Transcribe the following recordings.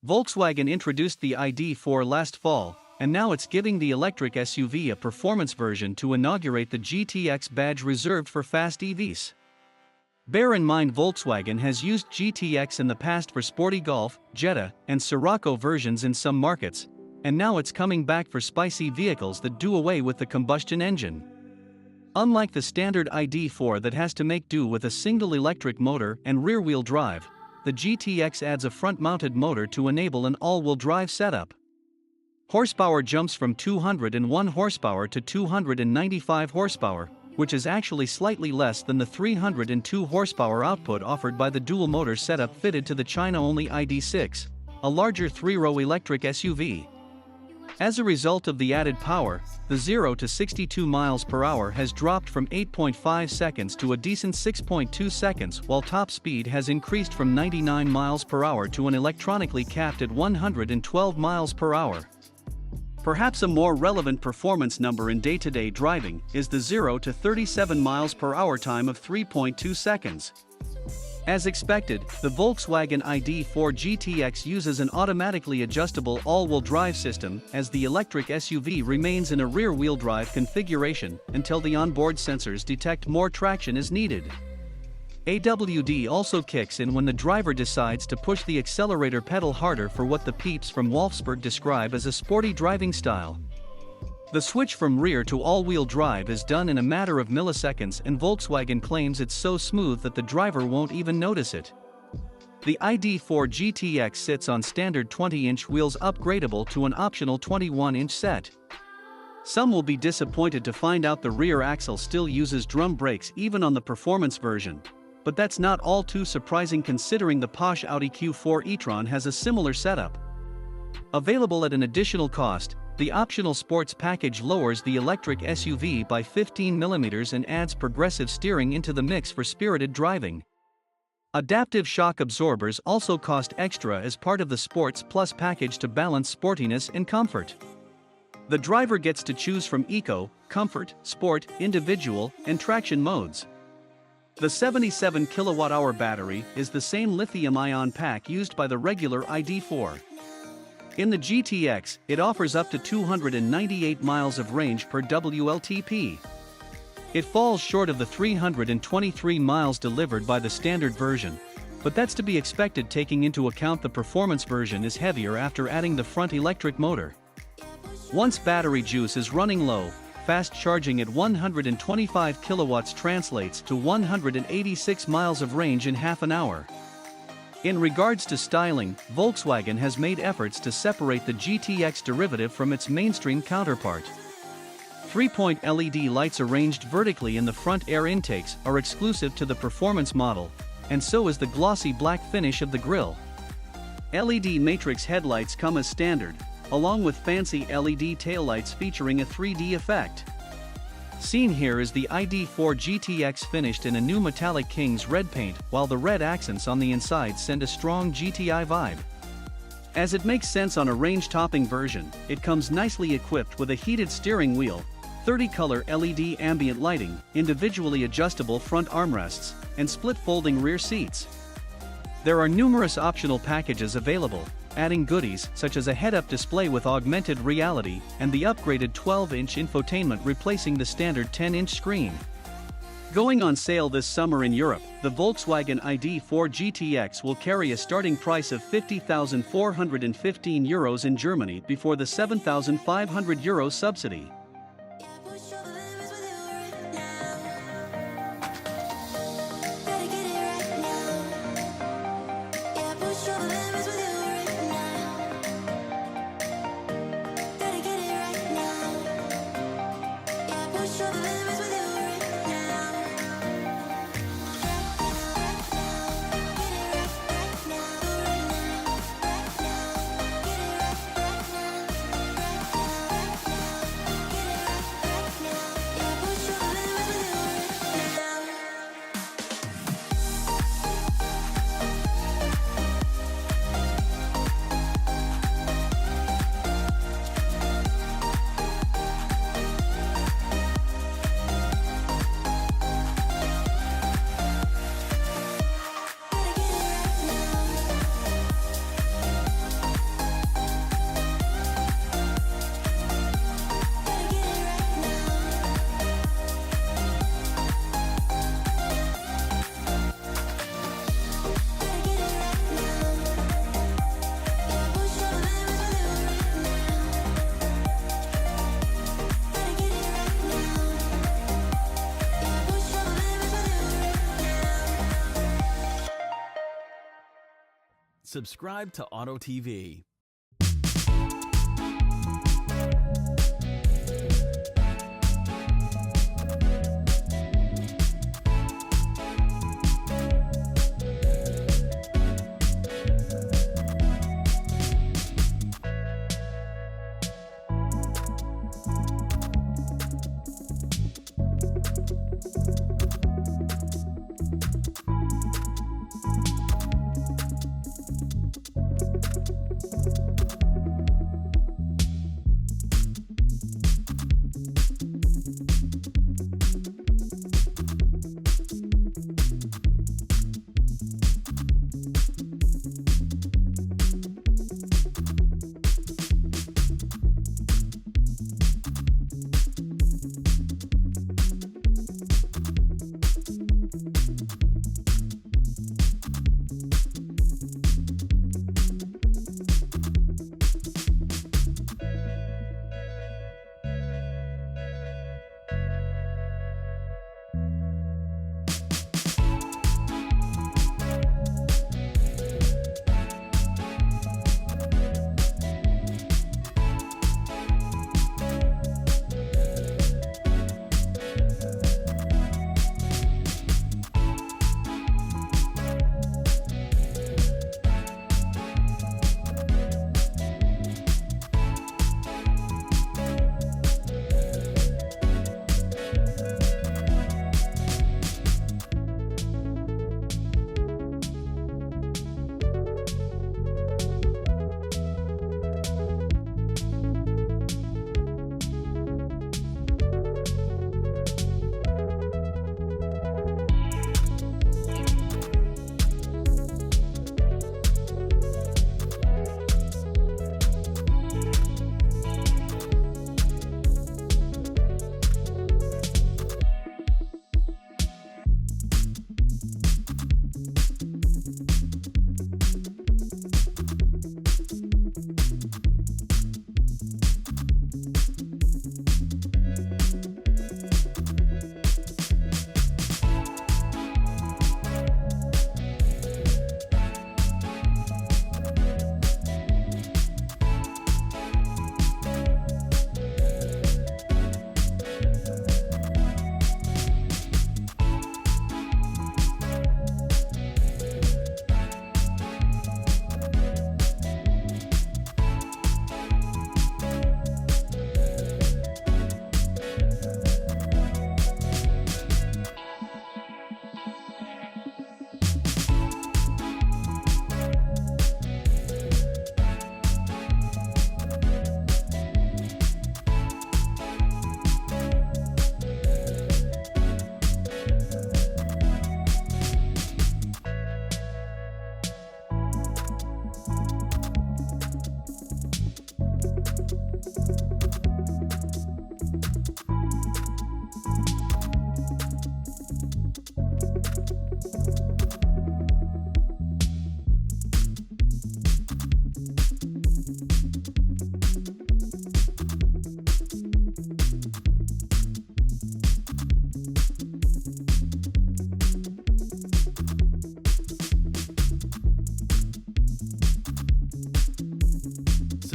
Volkswagen introduced the ID.4 last fall, and now it's giving the electric SUV a performance version to inaugurate the GTX badge reserved for fast EVs. Bear in mind Volkswagen has used GTX in the past for sporty Golf, Jetta, and Scirocco versions in some markets, and now it's coming back for spicy vehicles that do away with the combustion engine. Unlike the standard ID.4 that has to make do with a single electric motor and rear-wheel drive, the GTX adds a front-mounted motor to enable an all-wheel drive setup. Horsepower jumps from 201 horsepower to 295 horsepower, which is actually slightly less than the 302 horsepower output offered by the dual-motor setup fitted to the China-only ID.6, a larger three-row electric SUV. As a result of the added power, the 0 to 62 miles per hour has dropped from 8.5 seconds to a decent 6.2 seconds, while top speed has increased from 99 miles per hour to an electronically capped at 112 miles per hour. Perhaps a more relevant performance number in day-to-day driving is the 0 to 37 miles per hour time of 3.2 seconds. As expected, the Volkswagen ID.4 GTX uses an automatically adjustable all-wheel drive system, as the electric SUV remains in a rear-wheel drive configuration until the onboard sensors detect more traction is needed. AWD also kicks in when the driver decides to push the accelerator pedal harder for what the peeps from Wolfsburg describe as a sporty driving style. The switch from rear to all-wheel drive is done in a matter of milliseconds, and Volkswagen claims it's so smooth that the driver won't even notice it. The ID.4 GTX sits on standard 20-inch wheels upgradable to an optional 21-inch set. Some will be disappointed to find out the rear axle still uses drum brakes even on the performance version, but that's not all too surprising considering the posh Audi Q4 e-tron has a similar setup. Available at an additional cost, the optional sports package lowers the electric SUV by 15 mm and adds progressive steering into the mix for spirited driving. Adaptive shock absorbers also cost extra as part of the Sports Plus package to balance sportiness and comfort. The driver gets to choose from Eco, Comfort, Sport, Individual, and Traction modes. The 77 kWh battery is the same lithium-ion pack used by the regular ID.4. In the GTX, it offers up to 298 miles of range per WLTP. It falls short of the 323 miles delivered by the standard version, but that's to be expected taking into account the performance version is heavier after adding the front electric motor. Once battery juice is running low, fast charging at 125 kilowatts translates to 186 miles of range in half an hour. In regards to styling, Volkswagen has made efforts to separate the GTX derivative from its mainstream counterpart. 3-point LED lights arranged vertically in the front air intakes are exclusive to the performance model, and so is the glossy black finish of the grille. LED matrix headlights come as standard, along with fancy LED taillights featuring a 3D effect. Seen here is the ID.4 GTX finished in a new metallic King's red paint, while the red accents on the inside send a strong GTI vibe. As it makes sense on a range-topping version, it comes nicely equipped with a heated steering wheel, 30-color LED ambient lighting, individually adjustable front armrests, and split-folding rear seats. There are numerous optional packages available, adding goodies such as a head-up display with augmented reality and the upgraded 12-inch infotainment replacing the standard 10-inch screen. Going on sale this summer in Europe, the Volkswagen ID.4 GTX will carry a starting price of €50,415 in Germany before the €7,500 subsidy. Subscribe to Auto TV.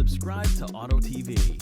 Subscribe to Auto TV.